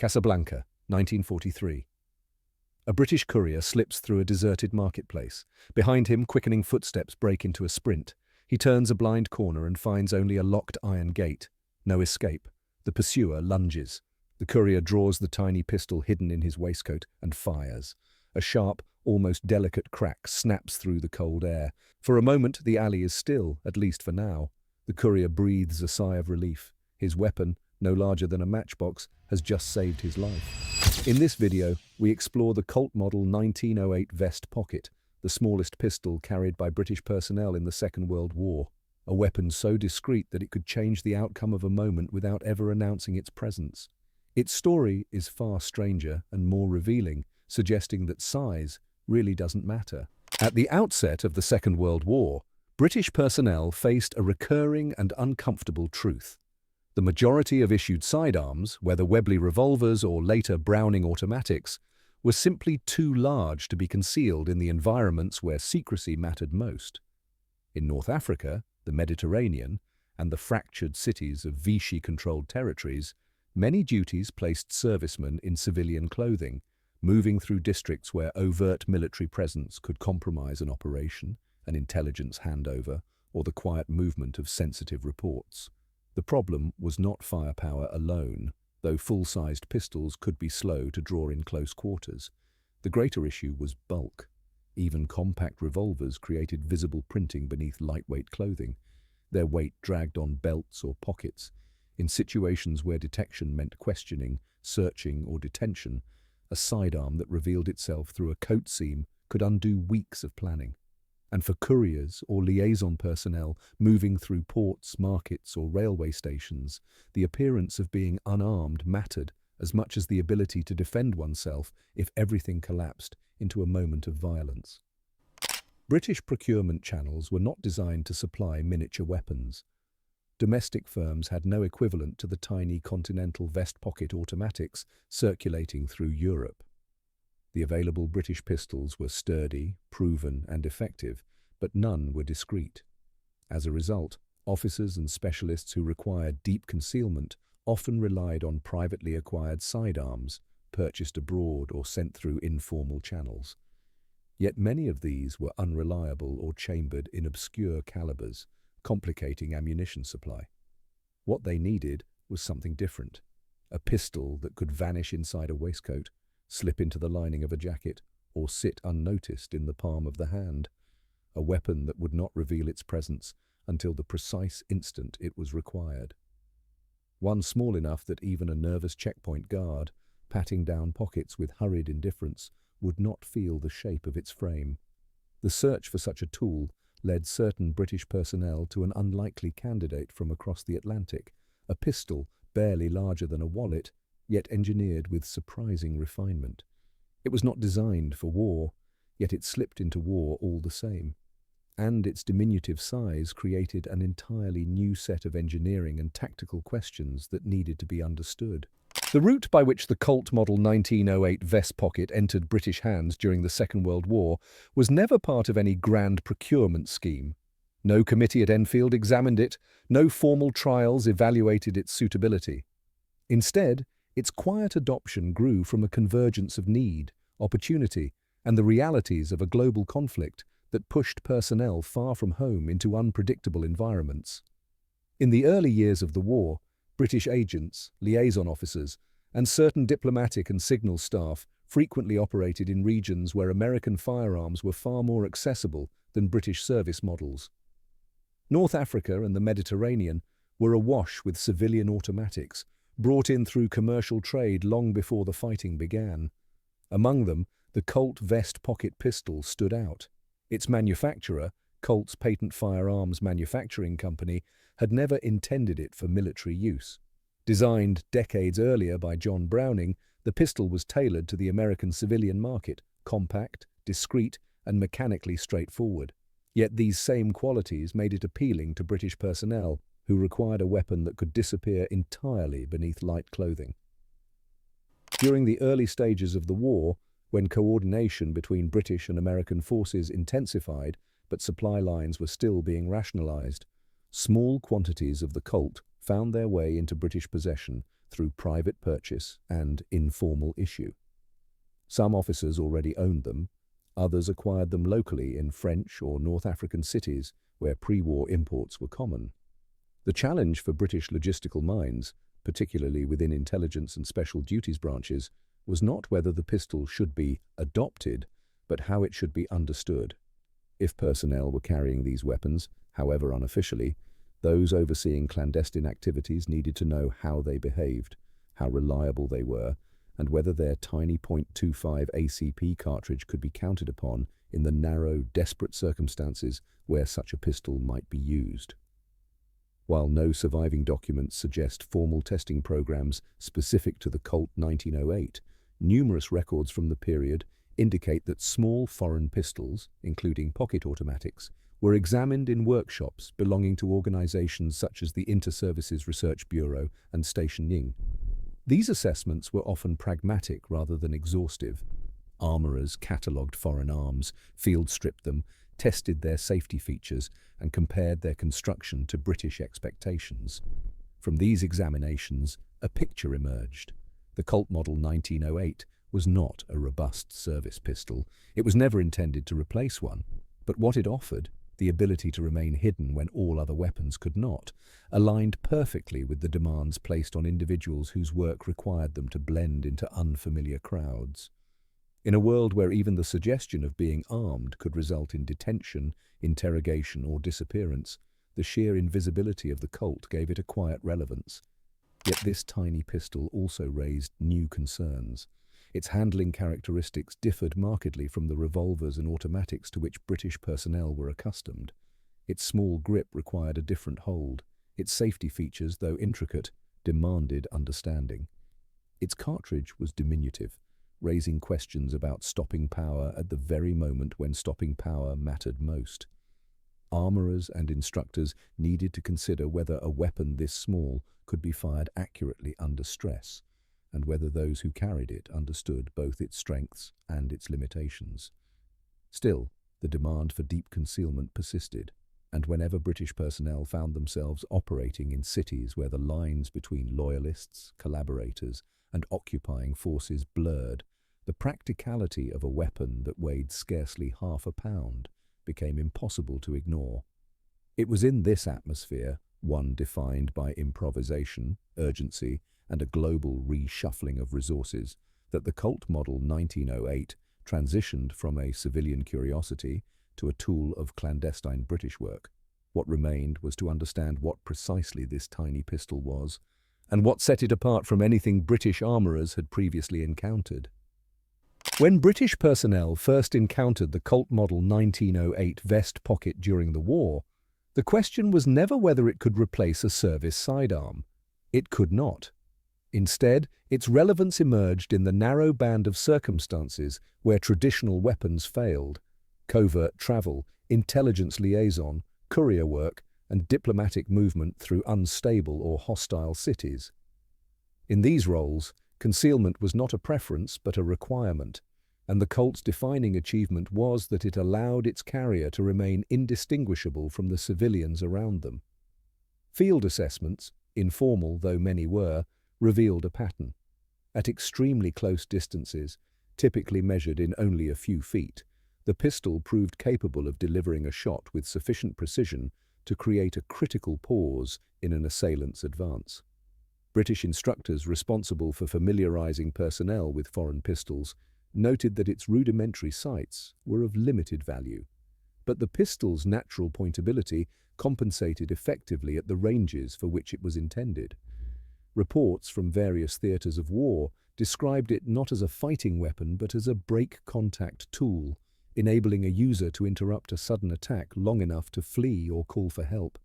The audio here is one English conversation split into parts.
Casablanca, 1943. A British courier slips through a deserted marketplace. Behind him, quickening footsteps break into a sprint. He turns a blind corner and finds only a locked iron gate. No escape. The pursuer lunges. The courier draws the tiny pistol hidden in his waistcoat and fires. A sharp, almost delicate crack snaps through the cold air. For a moment, the alley is still, at least for now. The courier breathes a sigh of relief. His weapon, no larger than a matchbox, has just saved his life. In this video, we explore the Colt Model 1908 vest pocket, the smallest pistol carried by British personnel in the Second World War. A weapon so discreet that it could change the outcome of a moment without ever announcing its presence. Its story is far stranger and more revealing, suggesting that size really doesn't matter. At the outset of the Second World War, British personnel faced a recurring and uncomfortable truth. The majority of issued sidearms, whether Webley revolvers or later Browning automatics, were simply too large to be concealed in the environments where secrecy mattered most. In North Africa, the Mediterranean, and the fractured cities of Vichy-controlled territories, many duties placed servicemen in civilian clothing, moving through districts where overt military presence could compromise an operation, an intelligence handover, or the quiet movement of sensitive reports. The problem was not firepower alone, though full-sized pistols could be slow to draw in close quarters. The greater issue was bulk. Even compact revolvers created visible printing beneath lightweight clothing. Their weight dragged on belts or pockets. In situations where detection meant questioning, searching, or detention, a sidearm that revealed itself through a coat seam could undo weeks of planning. And for couriers or liaison personnel moving through ports, markets, or railway stations, the appearance of being unarmed mattered as much as the ability to defend oneself if everything collapsed into a moment of violence. British procurement channels were not designed to supply miniature weapons. Domestic firms had no equivalent to the tiny Continental vest pocket automatics circulating through Europe. The available British pistols were sturdy, proven, and effective, but none were discreet. As a result, officers and specialists who required deep concealment often relied on privately acquired sidearms, purchased abroad or sent through informal channels. Yet many of these were unreliable or chambered in obscure calibers, complicating ammunition supply. What they needed was something different. A pistol that could vanish inside a waistcoat, slip into the lining of a jacket, or sit unnoticed in the palm of the hand. A weapon that would not reveal its presence until the precise instant it was required. One small enough that even a nervous checkpoint guard, patting down pockets with hurried indifference, would not feel the shape of its frame. The search for such a tool led certain British personnel to an unlikely candidate from across the Atlantic, a pistol barely larger than a wallet, yet engineered with surprising refinement. It was not designed for war, yet it slipped into war all the same. And its diminutive size created an entirely new set of engineering and tactical questions that needed to be understood. The route by which the Colt Model 1908 vest pocket entered British hands during the Second World War was never part of any grand procurement scheme. No committee at Enfield examined it, no formal trials evaluated its suitability. Instead, its quiet adoption grew from a convergence of need, opportunity, and the realities of a global conflict that pushed personnel far from home into unpredictable environments. In the early years of the war, British agents, liaison officers, and certain diplomatic and signal staff frequently operated in regions where American firearms were far more accessible than British service models. North Africa and the Mediterranean were awash with civilian automatics, brought in through commercial trade long before the fighting began. Among them, the Colt vest pocket pistol stood out. Its manufacturer, Colt's Patent Firearms Manufacturing Company, had never intended it for military use. Designed decades earlier by John Browning, the pistol was tailored to the American civilian market, compact, discreet, and mechanically straightforward. Yet these same qualities made it appealing to British personnel, who required a weapon that could disappear entirely beneath light clothing. During the early stages of the war, when coordination between British and American forces intensified, but supply lines were still being rationalized, small quantities of the Colt found their way into British possession through private purchase and informal issue. Some officers already owned them, others acquired them locally in French or North African cities where pre-war imports were common. The challenge for British logistical minds, particularly within intelligence and special duties branches, was not whether the pistol should be adopted, but how it should be understood. If personnel were carrying these weapons, however unofficially, those overseeing clandestine activities needed to know how they behaved, how reliable they were, and whether their tiny .25 ACP cartridge could be counted upon in the narrow, desperate circumstances where such a pistol might be used. While no surviving documents suggest formal testing programs specific to the Colt 1908, numerous records from the period indicate that small foreign pistols, including pocket automatics, were examined in workshops belonging to organizations such as the Inter-Services Research Bureau and Station Ying. These assessments were often pragmatic rather than exhaustive. Armourers catalogued foreign arms, field-stripped them, tested their safety features, and compared their construction to British expectations. From these examinations, a picture emerged. The Colt Model 1908 was not a robust service pistol. It was never intended to replace one, but what it offered, the ability to remain hidden when all other weapons could not, aligned perfectly with the demands placed on individuals whose work required them to blend into unfamiliar crowds. In a world where even the suggestion of being armed could result in detention, interrogation, or disappearance, the sheer invisibility of the Colt gave it a quiet relevance. Yet this tiny pistol also raised new concerns. Its handling characteristics differed markedly from the revolvers and automatics to which British personnel were accustomed. Its small grip required a different hold. Its safety features, though intricate, demanded understanding. Its cartridge was diminutive, raising questions about stopping power at the very moment when stopping power mattered most. Armourers and instructors needed to consider whether a weapon this small could be fired accurately under stress, and whether those who carried it understood both its strengths and its limitations. Still, the demand for deep concealment persisted, and whenever British personnel found themselves operating in cities where the lines between loyalists, collaborators, and occupying forces blurred, the practicality of a weapon that weighed scarcely half a pound became impossible to ignore. It was in this atmosphere, one defined by improvisation, urgency, and a global reshuffling of resources, that the Colt Model 1908 transitioned from a civilian curiosity to a tool of clandestine British work. What remained was to understand what precisely this tiny pistol was, and what set it apart from anything British armourers had previously encountered. When British personnel first encountered the Colt Model 1908 vest pocket during the war, the question was never whether it could replace a service sidearm. It could not. Instead, its relevance emerged in the narrow band of circumstances where traditional weapons failed: covert travel, intelligence liaison, courier work, and diplomatic movement through unstable or hostile cities. In these roles, concealment was not a preference but a requirement, and the Colt's defining achievement was that it allowed its carrier to remain indistinguishable from the civilians around them. Field assessments, informal though many were, revealed a pattern. At extremely close distances, typically measured in only a few feet, the pistol proved capable of delivering a shot with sufficient precision to create a critical pause in an assailant's advance. British instructors responsible for familiarizing personnel with foreign pistols noted that its rudimentary sights were of limited value, but the pistol's natural pointability compensated effectively at the ranges for which it was intended. Reports from various theatres of war described it not as a fighting weapon but as a break-contact tool, enabling a user to interrupt a sudden attack long enough to flee or call for help.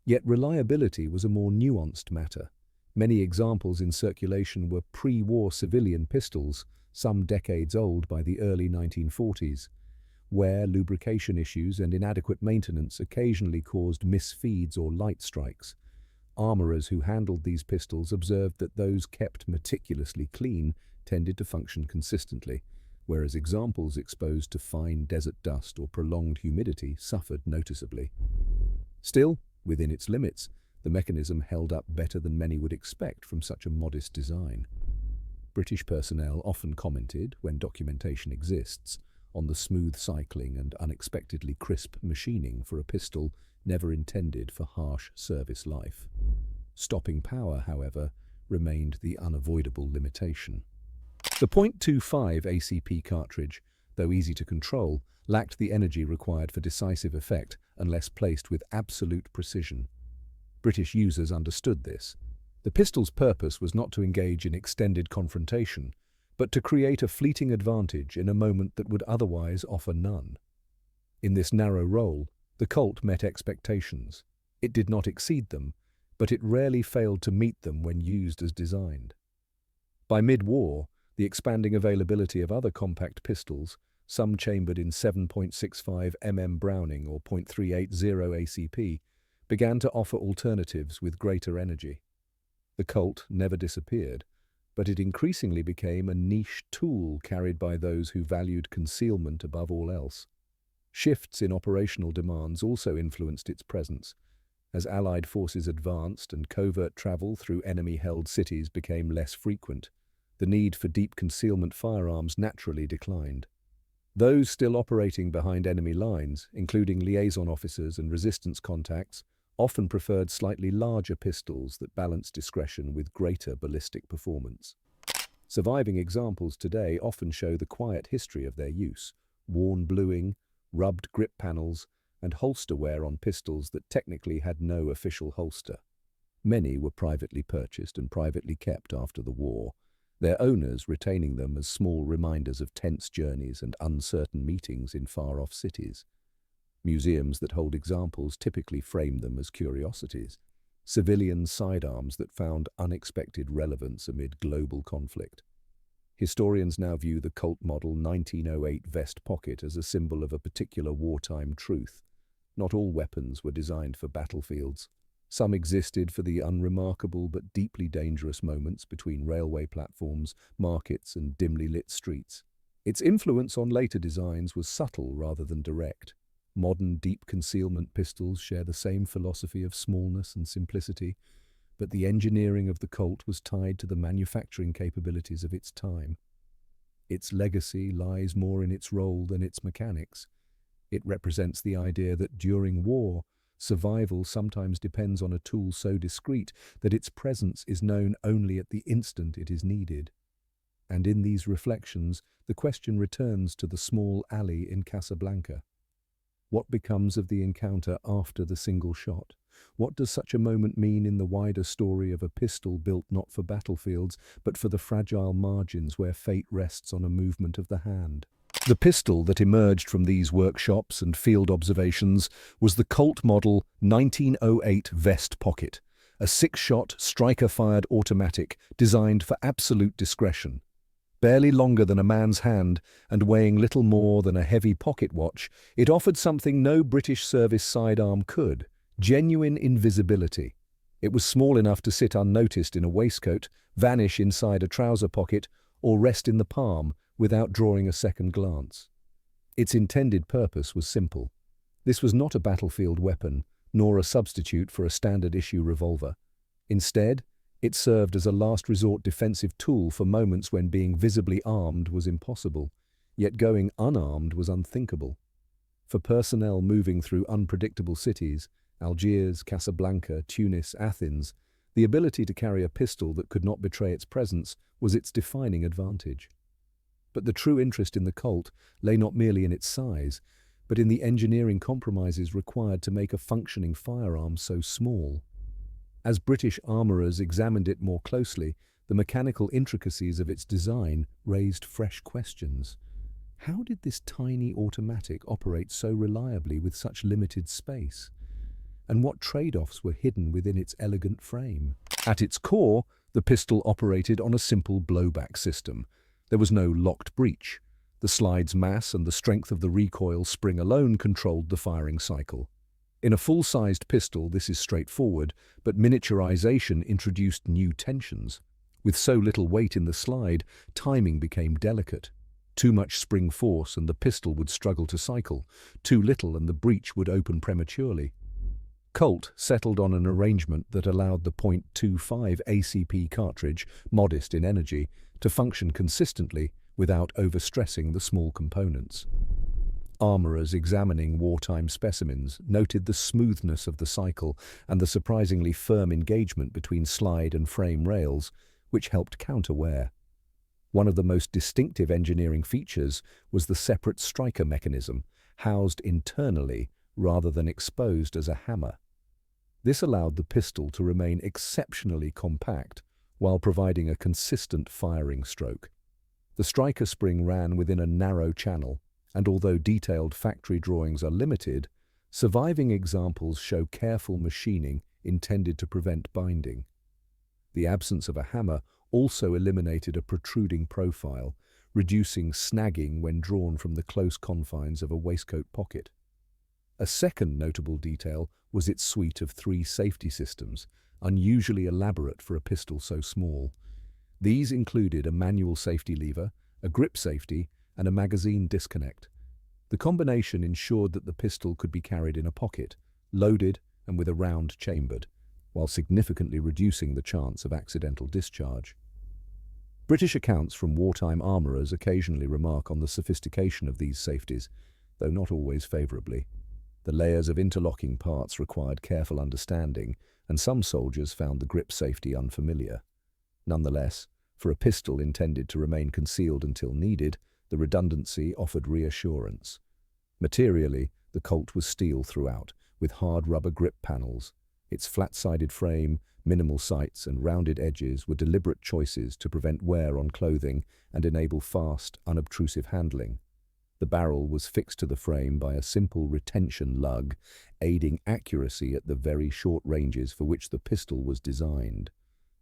Yet reliability was a more nuanced matter. Many examples in circulation were pre-war civilian pistols, some decades old by the early 1940s, where lubrication issues and inadequate maintenance occasionally caused misfeeds or light strikes. Armourers who handled these pistols observed that those kept meticulously clean tended to function consistently, whereas examples exposed to fine desert dust or prolonged humidity suffered noticeably. Still, within its limits, The mechanism held up better than many would expect from such a modest design. British personnel often commented, when documentation exists, on the smooth cycling and unexpectedly crisp machining for a pistol never intended for harsh service life. Stopping power, however, remained the unavoidable limitation. The .25 ACP cartridge, though easy to control, lacked the energy required for decisive effect unless placed with absolute precision. British users understood this. The pistol's purpose was not to engage in extended confrontation, but to create a fleeting advantage in a moment that would otherwise offer none. In this narrow role, the Colt met expectations. It did not exceed them, but it rarely failed to meet them when used as designed. By mid-war, the expanding availability of other compact pistols, some chambered in 7.65 mm Browning or .380 ACP, began to offer alternatives with greater energy. The Colt never disappeared, but it increasingly became a niche tool carried by those who valued concealment above all else. Shifts in operational demands also influenced its presence. As Allied forces advanced and covert travel through enemy-held cities became less frequent, the need for deep concealment firearms naturally declined. Those still operating behind enemy lines, including liaison officers and resistance contacts, often preferred slightly larger pistols that balanced discretion with greater ballistic performance. Surviving examples today often show the quiet history of their use: worn bluing, rubbed grip panels, and holster wear on pistols that technically had no official holster. Many were privately purchased and privately kept after the war, their owners retaining them as small reminders of tense journeys and uncertain meetings in far-off cities. Museums that hold examples typically frame them as curiosities, civilian sidearms that found unexpected relevance amid global conflict. Historians now view the Colt Model 1908 vest pocket as a symbol of a particular wartime truth. Not all weapons were designed for battlefields. Some existed for the unremarkable but deeply dangerous moments between railway platforms, markets, and dimly lit streets. Its influence on later designs was subtle rather than direct. Modern deep concealment pistols share the same philosophy of smallness and simplicity, but the engineering of the Colt was tied to the manufacturing capabilities of its time. Its legacy lies more in its role than its mechanics. It represents the idea that during war, survival sometimes depends on a tool so discreet that its presence is known only at the instant it is needed. And in these reflections, the question returns to the small alley in Casablanca. What becomes of the encounter after the single shot? What does such a moment mean in the wider story of a pistol built not for battlefields, but for the fragile margins where fate rests on a movement of the hand? The pistol that emerged from these workshops and field observations was the Colt Model 1908 Vest Pocket, a 6-shot, striker-fired automatic designed for absolute discretion. Barely longer than a man's hand and weighing little more than a heavy pocket watch, it offered something no British service sidearm could: genuine invisibility. It was small enough to sit unnoticed in a waistcoat, vanish inside a trouser pocket, or rest in the palm without drawing a second glance. Its intended purpose was simple. This was not a battlefield weapon, nor a substitute for a standard-issue revolver. Instead, it served as a last-resort defensive tool for moments when being visibly armed was impossible, yet going unarmed was unthinkable. For personnel moving through unpredictable cities, Algiers, Casablanca, Tunis, Athens, the ability to carry a pistol that could not betray its presence was its defining advantage. But the true interest in the Colt lay not merely in its size, but in the engineering compromises required to make a functioning firearm so small. As British armourers examined it more closely, the mechanical intricacies of its design raised fresh questions. How did this tiny automatic operate so reliably with such limited space? And what trade-offs were hidden within its elegant frame? At its core, the pistol operated on a simple blowback system. There was no locked breech. The slide's mass and the strength of the recoil spring alone controlled the firing cycle. In a full-sized pistol, this is straightforward, but miniaturization introduced new tensions. With so little weight in the slide, timing became delicate. Too much spring force and the pistol would struggle to cycle. Too little and the breech would open prematurely. Colt settled on an arrangement that allowed the .25 ACP cartridge, modest in energy, to function consistently without overstressing the small components. Armorers examining wartime specimens noted the smoothness of the cycle and the surprisingly firm engagement between slide and frame rails, which helped counter wear. One of the most distinctive engineering features was the separate striker mechanism, housed internally rather than exposed as a hammer. This allowed the pistol to remain exceptionally compact while providing a consistent firing stroke. The striker spring ran within a narrow channel, and although detailed factory drawings are limited, surviving examples show careful machining intended to prevent binding. The absence of a hammer also eliminated a protruding profile, reducing snagging when drawn from the close confines of a waistcoat pocket. A second notable detail was its suite of 3 safety systems, unusually elaborate for a pistol so small. These included a manual safety lever, a grip safety, and a magazine disconnect. The combination ensured that the pistol could be carried in a pocket, loaded and with a round chambered, while significantly reducing the chance of accidental discharge. British accounts from wartime armourers occasionally remark on the sophistication of these safeties, though not always favourably. The layers of interlocking parts required careful understanding, and some soldiers found the grip safety unfamiliar. Nonetheless, for a pistol intended to remain concealed until needed, the redundancy offered reassurance. Materially, the Colt was steel throughout, with hard rubber grip panels. Its flat-sided frame, minimal sights, and rounded edges were deliberate choices to prevent wear on clothing and enable fast, unobtrusive handling. The barrel was fixed to the frame by a simple retention lug, aiding accuracy at the very short ranges for which the pistol was designed.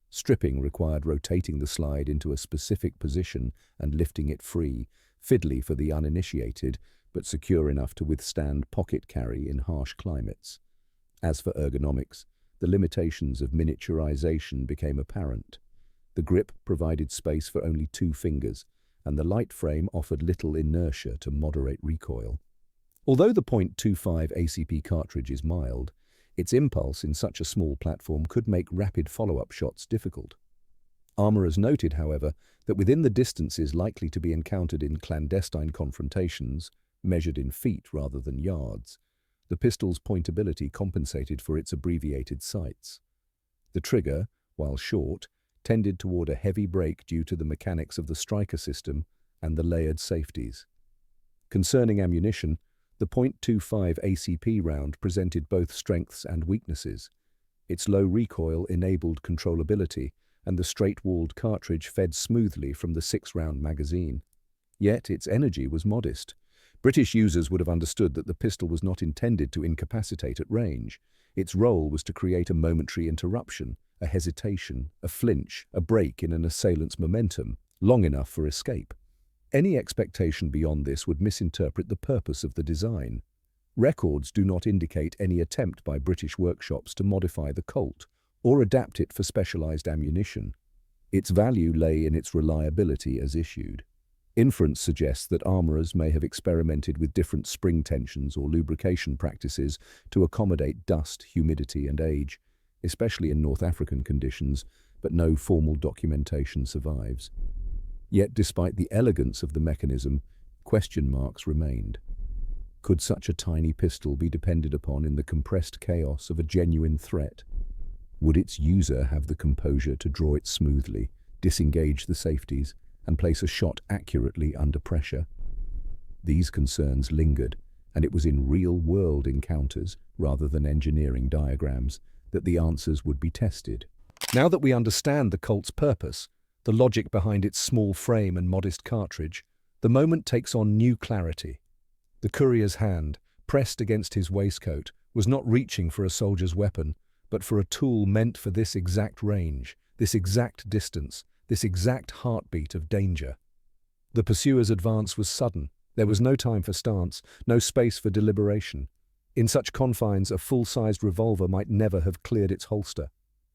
Stripping required rotating the slide into a specific position and lifting it free, fiddly for the uninitiated, but secure enough to withstand pocket carry in harsh climates. As for ergonomics, the limitations of miniaturization became apparent. The grip provided space for only 2 fingers, and the light frame offered little inertia to moderate recoil. Although the .25 ACP cartridge is mild, its impulse in such a small platform could make rapid follow-up shots difficult. Armourers noted, however, that within the distances likely to be encountered in clandestine confrontations, measured in feet rather than yards, the pistol's pointability compensated for its abbreviated sights. The trigger, while short, tended toward a heavy brake due to the mechanics of the striker system and the layered safeties. Concerning ammunition, the .25 ACP round presented both strengths and weaknesses. Its low recoil enabled controllability, and the straight-walled cartridge fed smoothly from the 6-round magazine. Yet its energy was modest. British users would have understood that the pistol was not intended to incapacitate at range. Its role was to create a momentary interruption, a hesitation, a flinch, a break in an assailant's momentum, long enough for escape. Any expectation beyond this would misinterpret the purpose of the design. Records do not indicate any attempt by British workshops to modify the Colt or adapt it for specialized ammunition. Its value lay in its reliability as issued. Inference suggests that armourers may have experimented with different spring tensions or lubrication practices to accommodate dust, humidity, and age, especially in North African conditions, but no formal documentation survives. Yet, despite the elegance of the mechanism, question marks remained. Could such a tiny pistol be depended upon in the compressed chaos of a genuine threat? Would its user have the composure to draw it smoothly, disengage the safeties, and place a shot accurately under pressure? These concerns lingered, and it was in real-world encounters, rather than engineering diagrams, that the answers would be tested. Now that we understand the Colt's purpose, the logic behind its small frame and modest cartridge, the moment takes on new clarity. The courier's hand, pressed against his waistcoat, was not reaching for a soldier's weapon, but for a tool meant for this exact range, this exact distance, this exact heartbeat of danger. The pursuer's advance was sudden. There was no time for stance, no space for deliberation. In such confines, a full-sized revolver might never have cleared its holster.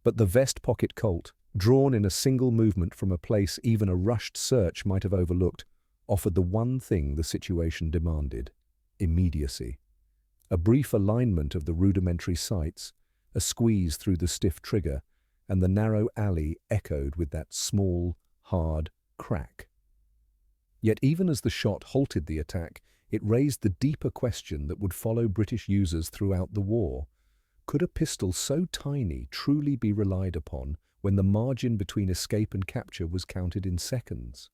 But the vest-pocket Colt, drawn in a single movement from a place even a rushed search might have overlooked, offered the one thing the situation demanded: immediacy. A brief alignment of the rudimentary sights, a squeeze through the stiff trigger, and the narrow alley echoed with that small, hard crack. Yet even as the shot halted the attack, it raised the deeper question that would follow British users throughout the war. Could a pistol so tiny truly be relied upon when the margin between escape and capture was counted in seconds?